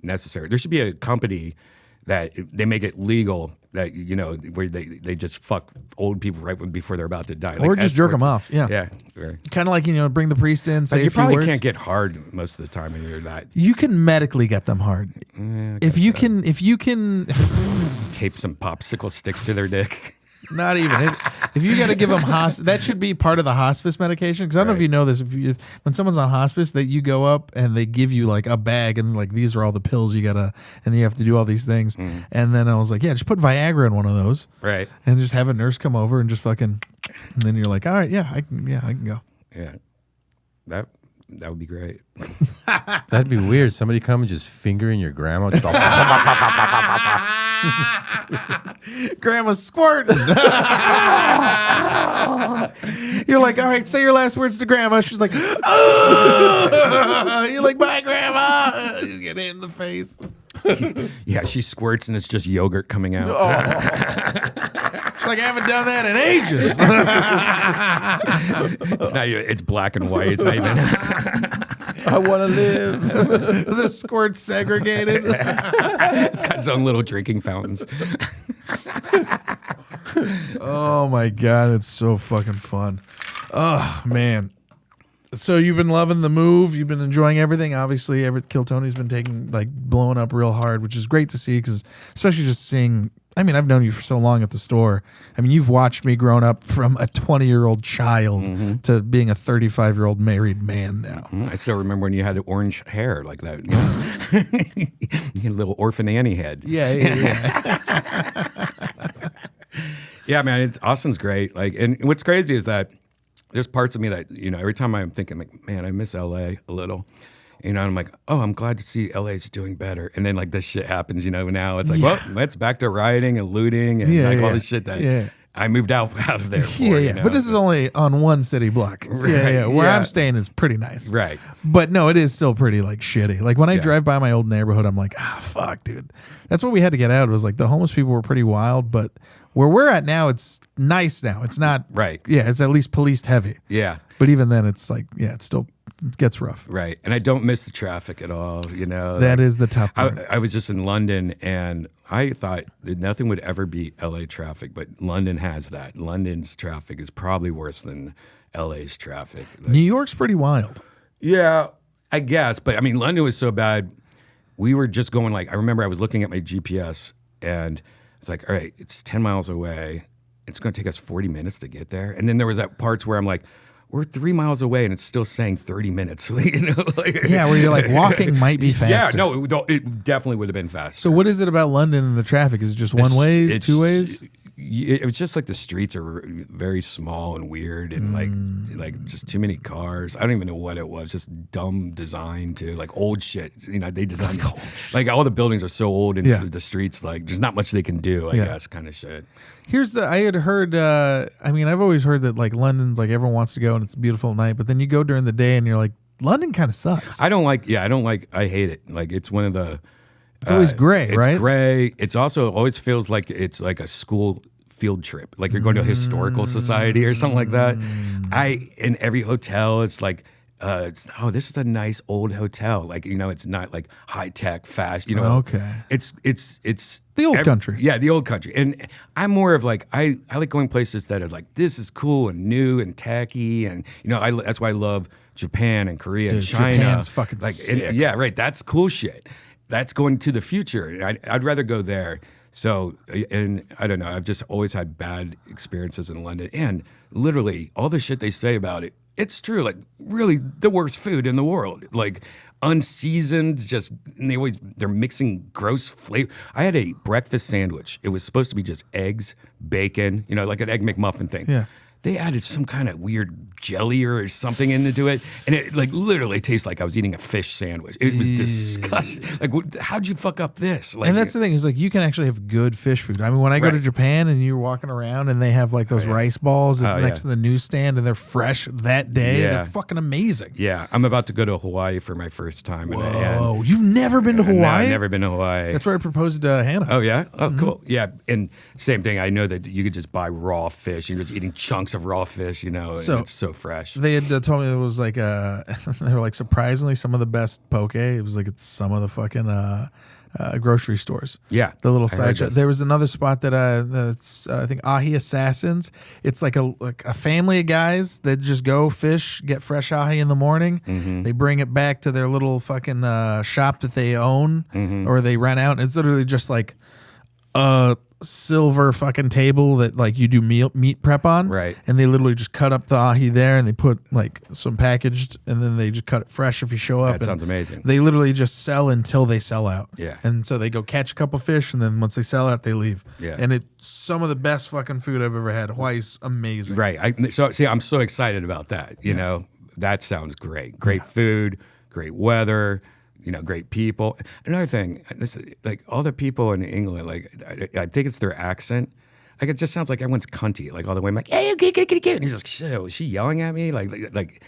necessary. There should be a company that they make it legal that, where they just fuck old people right before they're about to die. Or just jerk them off. Yeah. Yeah. Kind of like, bring the priest in, say You a few probably words. can't get hard most of the time when you're that. You can medically get them hard. If you can Tape some popsicle sticks to their dick. Not even. If you got to give them that should be part of the hospice medication. Because I don't know if you know this. When someone's on hospice, that you go up and they give you like a bag and like these are all the pills you gotta, and you have to do all these things. And then I was like, yeah, just put Viagra in one of those, Right. and just have a nurse come over and just fucking. And then you're like, all right, I can go. Yeah, that would be great. That'd be weird. Somebody come and just fingering your grandma. Just all, Grandma's squirting. You're like, all right, say your last words to Grandma. She's like, oh. You're like, bye, Grandma. You get it in the face. Yeah, she squirts and it's just yogurt coming out. She's like, I haven't done that in ages. It's not even, it's black and white. It's not even. I want to live. The squirt's segregated. It's got its own little drinking fountains. Oh my God, it's so fucking fun. Oh man. So you've been loving the move. You've been enjoying everything. Obviously, Kill Tony's been blowing up real hard, which is great to see. Because especially just seeing. I mean, I've known you for so long at the store. I mean, you've watched me growing up from a 20-year-old child to being a 35-year-old married man now. I still remember when you had orange hair like that. You had a little orphan Annie head. Yeah. Yeah, man, Austin's great. And what's crazy is that there's parts of me that, every time I'm thinking like, man, I miss LA a little. And I'm like, oh, I'm glad to see LA's doing better. And then this shit happens, now it's like, well, it's back to rioting and looting and all this shit that I moved out of there for. But this is only on one city block. Right. Where I'm staying is pretty nice. Right. But no, it is still pretty shitty. Like when I drive by my old neighborhood, I'm like, fuck, dude. That's what we had to get out. It was like the homeless people were pretty wild, but where we're at now, it's nice now. It's not. Right. Yeah, it's at least policed heavy. Yeah. But even then, it's like, it still gets rough. Right. And I don't miss the traffic at all, That is the tough part. I was just in London and I thought that nothing would ever beat LA traffic, but London has that. London's traffic is probably worse than LA's traffic. New York's pretty wild. Yeah, I guess. But I mean, London was so bad. We were just going I remember I was looking at my GPS and it's like, all right, it's 10 miles away. It's going to take us 40 minutes to get there. And then there was that parts where I'm like, we're 3 miles away and it's still saying 30 minutes. Where you're like, walking might be faster. Yeah, no, it definitely would have been faster. So what is it about London and the traffic? Is it just one ways, two ways? It was just the streets are very small and weird and just too many cars. I don't even know what it was. Just dumb design too, old shit. They designed all the buildings are so old and the streets there's not much they can do. I guess kind of shit. I had heard. I've always heard that London's everyone wants to go and it's a beautiful night, but then you go during the day and you're like, London kind of sucks. I hate it. It's one of the. It's always gray, right? It's gray. It's also always feels like it's like a school field trip, like you're going to a historical society or something like that. In every hotel, it's this is a nice old hotel. It's not high tech, fast. Okay. It's the old country. Yeah, the old country. And I'm more of I like going places that are this is cool and new and tacky, and that's why I love Japan and Korea and China. Japan's fucking sick. Yeah, right. That's cool shit. That's going to the future. I'd rather go there. So, and I don't know, I've just always had bad experiences in London. And literally, all the shit they say about it, it's true. Really, the worst food in the world. Unseasoned, they're mixing gross flavor. I had a breakfast sandwich. It was supposed to be just eggs, bacon, like an Egg McMuffin thing. Yeah. They added some kind of weird jelly or something into it, and it literally tastes like I was eating a fish sandwich. It was disgusting. How'd you fuck up this? And that's the thing is you can actually have good fish food. I mean, when I go to Japan and you're walking around and they have those rice balls next to the newsstand and they're fresh that day, they're fucking amazing. Yeah, I'm about to go to Hawaii for my first time. Whoa, you've never been to Hawaii? No, I've never been to Hawaii. That's where I proposed to Hannah. Oh yeah, cool. Yeah, and same thing. I know that you could just buy raw fish. You're just eating chunks of raw fish. And it's so fresh. They had told me it was like they were like surprisingly some of the best poke. It was like it's some of the fucking grocery stores. Yeah, the little I side heard shop. this. There was another spot that's I think Ahi Assassins. It's like a family of guys that just go fish, get fresh ahi in the morning. Mm-hmm. They bring it back to their little fucking shop that they own Mm-hmm. or they rent out. And it's literally just like a silver fucking table that like you do meat prep on, Right. and they literally just cut up the ahi there and they put like some packaged and then they just cut it fresh if you show up. That and sounds amazing. they literally just sell until they sell out. Yeah. And so they go catch a couple fish and then once they sell out they leave. Yeah. And it's some of the best fucking food I've ever had. Hawaii's amazing. Right. I'm so excited about that. You know, that sounds great. Great food, great weather, you know, great people. Another thing, this like all the people in England, like I think it's their accent. Like it just sounds like everyone's cunty, like all the way. I'm like, hey, okay, and he's like, shit, was she yelling at me? Like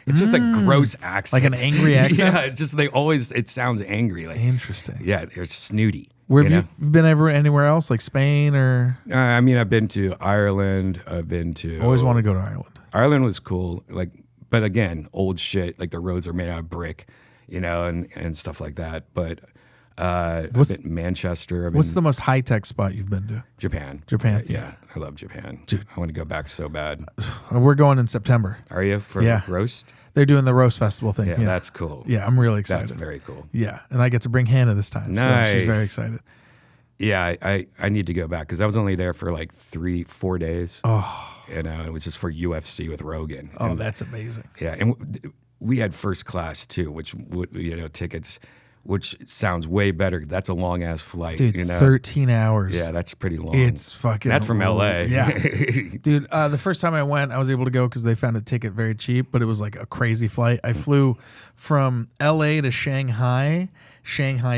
it's just like gross accent, Like an angry accent? Yeah, it's just it sounds angry. Like Interesting. yeah, they're snooty. Where you have you been ever anywhere else like Spain or? I mean, I've been to Ireland. I've been to. Always want to go to Ireland. Ireland was cool. Like, but again, old shit. Like the roads are made out of brick, you know, and stuff like that. But I've been to Manchester. What's the most high tech spot you've been to? Japan? Japan, Yeah, I love Japan. Dude. I want to go back so bad. We're going in September. Are you for Yeah. roast? They're doing the roast festival thing. Yeah, that's cool. Yeah, I'm really excited. That's very cool. Yeah, and I get to bring Hannah this time. So she's very Nice. excited. Yeah, I need to go back because I was only there for like 3-4 days. Oh, You know, it was just for UFC with Rogan. oh, And- that's amazing. yeah, and we had first class too, which would tickets, which sounds way better. That's a long ass flight, Dude, you know. 13 hours. Yeah, that's pretty long. It's fucking. And that's from LA. Yeah. Dude, the first time I went, I was able to go because they found a ticket very cheap, but it was like a crazy flight. I flew from LA to Shanghai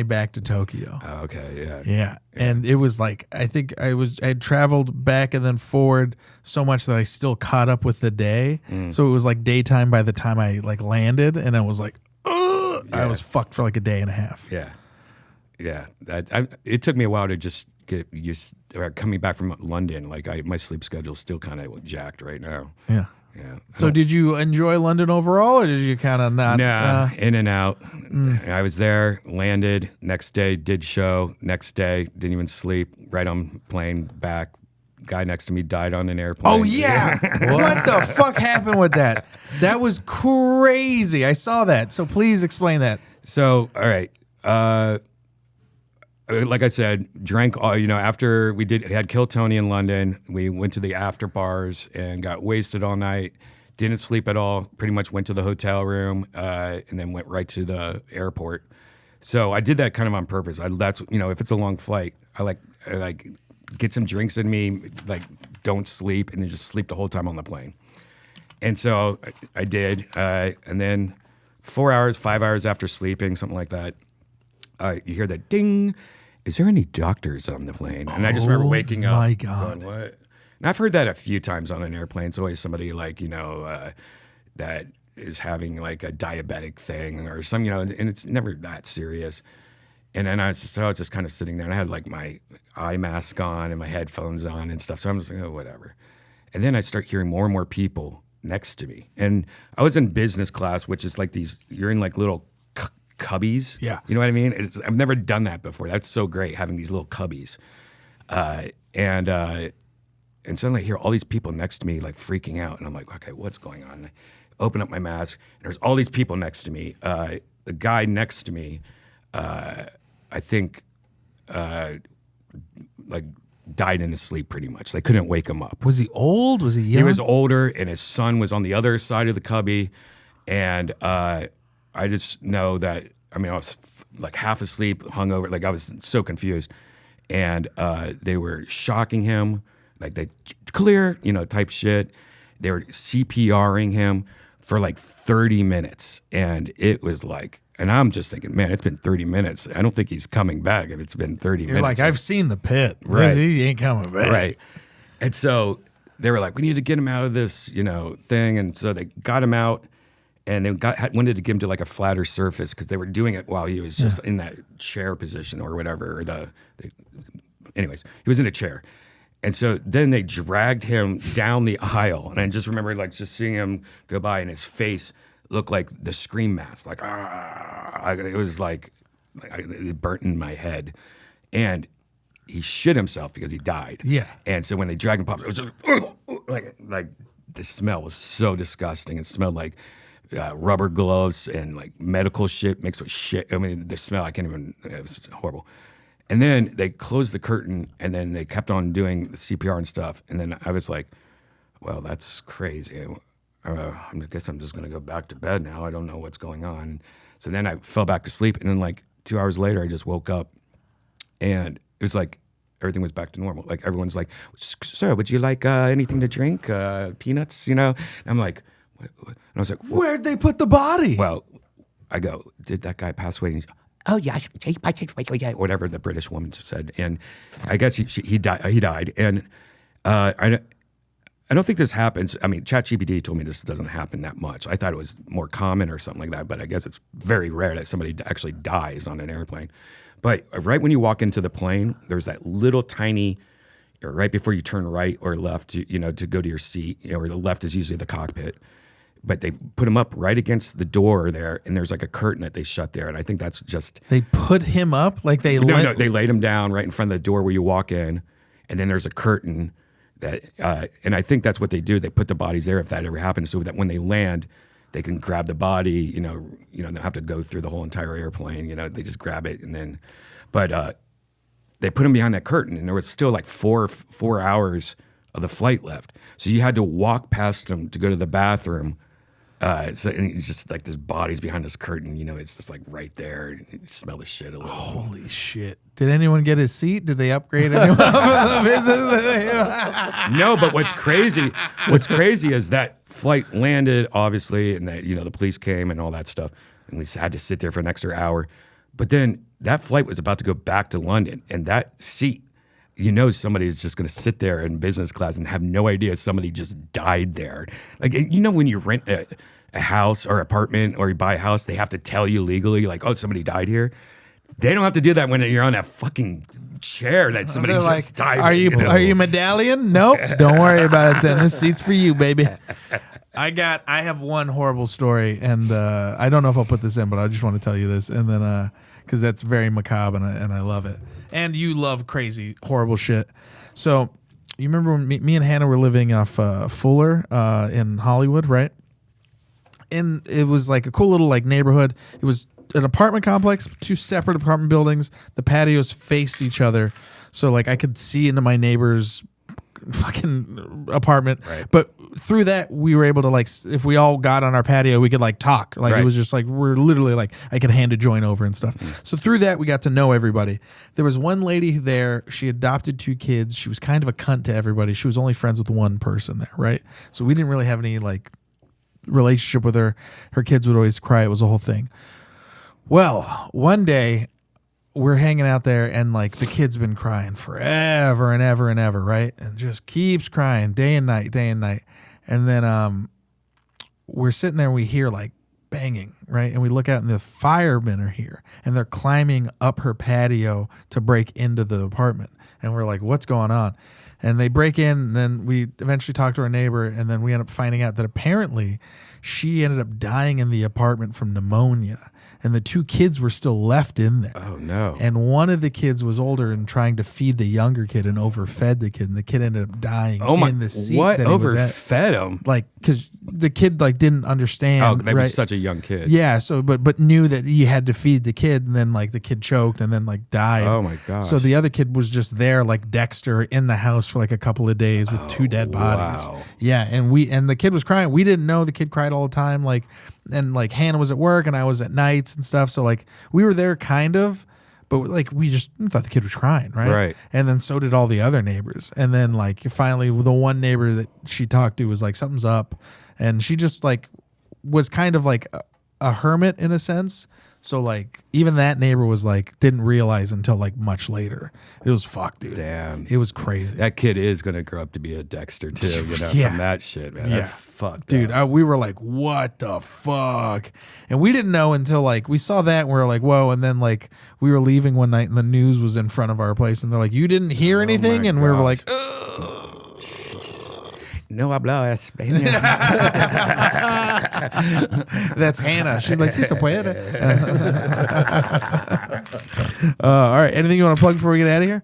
back to Tokyo. Oh, okay, yeah. Yeah. And it was like, I think I had traveled back and then forward so much that I still caught up with the day. So it was like daytime by the time I like landed, and I was like, ugh! I was fucked for like a day and a half. Yeah, yeah. It took me a while to just get used. Coming back from London, like my sleep schedule's still kind of jacked right now. Yeah. Yeah. So did you enjoy London overall, or did you kind of not? Nah, in and out. I was there, landed, next day did show, next day didn't even sleep, right on plane back. Guy next to me died on an airplane. Oh yeah. What the fuck happened with that? That was crazy. I saw that. So please explain that. So, all right. Like I said, drank all, after we had Kill Tony in London, we went to the after bars and got wasted all night. Didn't sleep at all. Pretty much went to the hotel room and then went right to the airport. So I did that kind of on purpose. That's if it's a long flight, I like get some drinks in me, like don't sleep, and then just sleep the whole time on the plane. And so I did, and then 5 hours after sleeping, something like that, you hear that ding. Is there any doctors on the plane? And I just remember waking up. My God. Going, what? And I've heard that a few times on an airplane. It's always somebody like, that is having like a diabetic thing or some, and it's never that serious. And then I was just kind of sitting there, and I had like my eye mask on and my headphones on and stuff. So I'm just like, oh, whatever. And then I start hearing more and more people next to me. And I was in business class, which is like you're in like little cubbies. Yeah. You know what I mean? I've never done that before. That's so great, having these little cubbies. And suddenly I hear all these people next to me like freaking out. And I'm like, okay, what's going on? And I open up my mask, and there's all these people next to me. The guy next to me, I think, like died in his sleep pretty much. They couldn't wake him up. Was he old? Was he young? He was older, and his son was on the other side of the cubby. And I just know that, I was like half asleep, hungover, like I was so confused. And they were shocking him, like they clear, type shit. They were CPRing him for like 30 minutes. And it was like, and I'm just thinking, man, it's been 30 minutes. I don't think he's coming back if it's been 30 You're minutes. like, I've seen the pit. Right. He ain't coming back. Right. And so they were like, we need to get him out of this, thing. And so they got him out, and they wanted to give him to like a flatter surface because they were doing it while he was just in that chair position or whatever. Anyways, he was in a chair. And so then they dragged him down the aisle, and I just remember like just seeing him go by, and his face looked like the Scream mask, like it was like it burnt in my head, and he shit himself because he died. Yeah. And so when they dragged him, it was just like the smell was so disgusting. It smelled like rubber gloves and like medical shit mixed with shit. I mean, the smell, I can't even. It was horrible. And then they closed the curtain, and then they kept on doing the CPR and stuff. And then I was like, well, that's crazy. I guess I'm just going to go back to bed now. I don't know what's going on. So then I fell back to sleep. And then like 2 hours later, I just woke up, and it was like everything was back to normal. Like everyone's like, sir, would you like anything to drink? Peanuts, you know? And I'm like, what? And I was like, where'd they put the body? Well, I go, did that guy pass away? And oh yeah, whatever the British woman said, and I guess he died. He died, and I don't think this happens. I mean, ChatGPT told me this doesn't happen that much. I thought it was more common or something like that, but I guess it's very rare that somebody actually dies on an airplane. But right when you walk into the plane, there's that little tiny, right before you turn right or left, to go to your seat, or the left is usually the cockpit. But they put him up right against the door there, and there's like a curtain that they shut there, and I think that's just They put him up like they no, they laid him down right in front of the door where you walk in, and then there's a curtain that, and I think that's what they do. They put the bodies there if that ever happens, so that when they land, they can grab the body. They don't have to go through the whole entire airplane. They just grab it and then, but they put him behind that curtain, and there was still like four hours of the flight left, so you had to walk past him to go to the bathroom. So and it's just like this body's behind this curtain, it's just like right there. And you smell the shit a little. Holy shit. Did anyone get his seat? Did they upgrade anyone? No, but what's crazy is that flight landed, obviously, and that, the police came and all that stuff. And we had to sit there for an extra hour. But then that flight was about to go back to London, and that seat, somebody is just going to sit there in business class and have no idea somebody just died there. Like, when you rent a house or apartment, or you buy a house, they have to tell you legally, like, oh, somebody died here. They don't have to do that when you're on that fucking chair that somebody They're just like, died. Are you medallion? Nope. Don't worry about it then. This seat's for you, baby. I have one horrible story, and I don't know if I'll put this in, but I just want to tell you this, and then because that's very macabre, and I love it. And you love crazy, horrible shit. So you remember when me and Hannah were living off Fuller in Hollywood, right? And it was like a cool little like neighborhood. It was an apartment complex, two separate apartment buildings. The patios faced each other, so like I could see into my neighbor's fucking apartment. Right. But through that, we were able to like, if we all got on our patio, we could like talk. Like Right. It was just like we're literally like I could hand a joint over and stuff. So through that, we got to know everybody. There was one lady there. She adopted 2 kids. She was kind of a cunt to everybody. She was only friends with one person there, right? So we didn't really have any like relationship with her. Her kids would always cry. It was a whole thing. Well, one day we're hanging out there, and like the kid's been crying forever and ever and ever, right? And just keeps crying day and night. And then we're sitting there and we hear like banging, right? And we look out and the firemen are here, and they're climbing up her patio to break into the apartment. And we're like, what's going on? And they break in, and then we eventually talk to our neighbor, and then we end up finding out that apparently she ended up dying in the apartment from pneumonia, and the 2 kids were still left in there. Oh, no. And one of the kids was older and trying to feed the younger kid and overfed the kid, and the kid ended up dying in the seat what? that he was at. Overfed him? Like, because the kid like didn't understand. Oh, they right? was such a young kid. Yeah, so but knew that you had to feed the kid, and then like the kid choked and then like died. Oh my gosh. So the other kid was just there like Dexter in the house for like a couple of days with 2 dead bodies. Wow. Yeah, and the kid was crying. We didn't know the kid cried all the time, like, and like Hannah was at work and I was at nights and stuff. So like we were there kind of, but like we just thought the kid was crying, right? Right. And then so did all the other neighbors. And then like finally the one neighbor that she talked to was like, something's up. And she just like was kind of like a hermit in a sense. So like even that neighbor was like didn't realize until like much later. It was fucked, dude. Damn. It was crazy. That kid is gonna grow up to be a Dexter too, you know, Yeah. from that shit, man. Yeah. That's fucked, Dude, up. we were like, what the fuck? And we didn't know until like we saw that and we were like, whoa. And then like we were leaving one night and the news was in front of our place and they're like, you didn't hear anything? my And we were gosh. like, ugh. No hablo español. That's Hannah. She's like, sí se puede. All right. Anything you want to plug before we get out of here?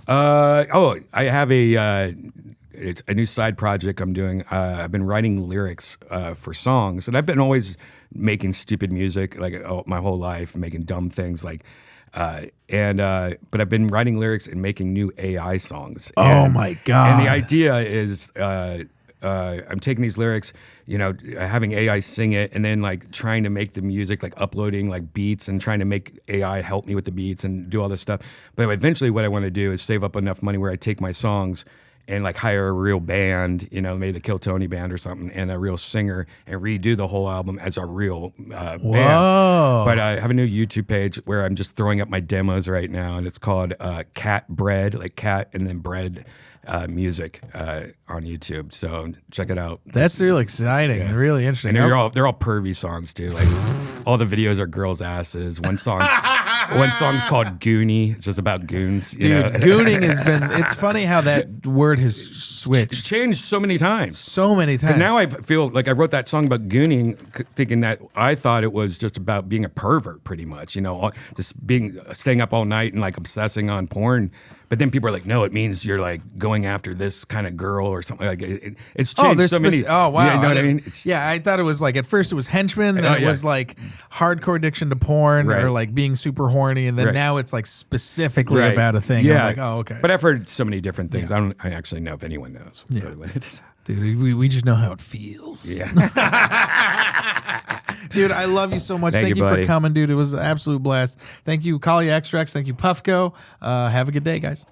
I have it's a new side project I'm doing. I've been writing lyrics for songs, and I've been always making stupid music like my whole life, making dumb things like. But I've been writing lyrics and making new AI songs. Oh my God. And the idea is I'm taking these lyrics, you know, having AI sing it and then like trying to make the music, like uploading like beats and trying to make AI help me with the beats and do all this stuff. But eventually what I want to do is save up enough money where I take my songs and like hire a real band, you know, maybe the Kill Tony band or something, and a real singer, and redo the whole album as a real band. But I have a new YouTube page where I'm just throwing up my demos right now, and it's called Cat Bread, like cat and then bread music on YouTube. So check it out. That's real exciting and really interesting. And they're all pervy songs too. Like all the videos are girls' asses. One song's called Goonie. It's just about goons. You Dude, know? gooning has been, it's funny how that word has It's switched changed so many times. so many times. Now I feel like I wrote that song about gooning, thinking that I thought it was just about being a pervert, pretty much. You know, just staying up all night and like obsessing on porn. But then people are like, no, it means you're like going after this kind of girl or something. Like it's changed so many. Oh wow! Yeah, you know what I mean? I thought it was like at first it was henchmen, then it yeah. was like hardcore addiction to porn Right. or like being super horny, and then Right. now it's like specifically Right. about a thing. Yeah. I'm like, oh okay. But I've heard so many different things. I actually know if anyone knows. Yeah. What it is. Dude, we just know how it feels. Yeah. Dude, I love you so much. Thank Thank you, you for buddy. coming, dude. It was an absolute blast. Thank you, Kali Extracts. Thank you, Puffco. Have a good day, guys.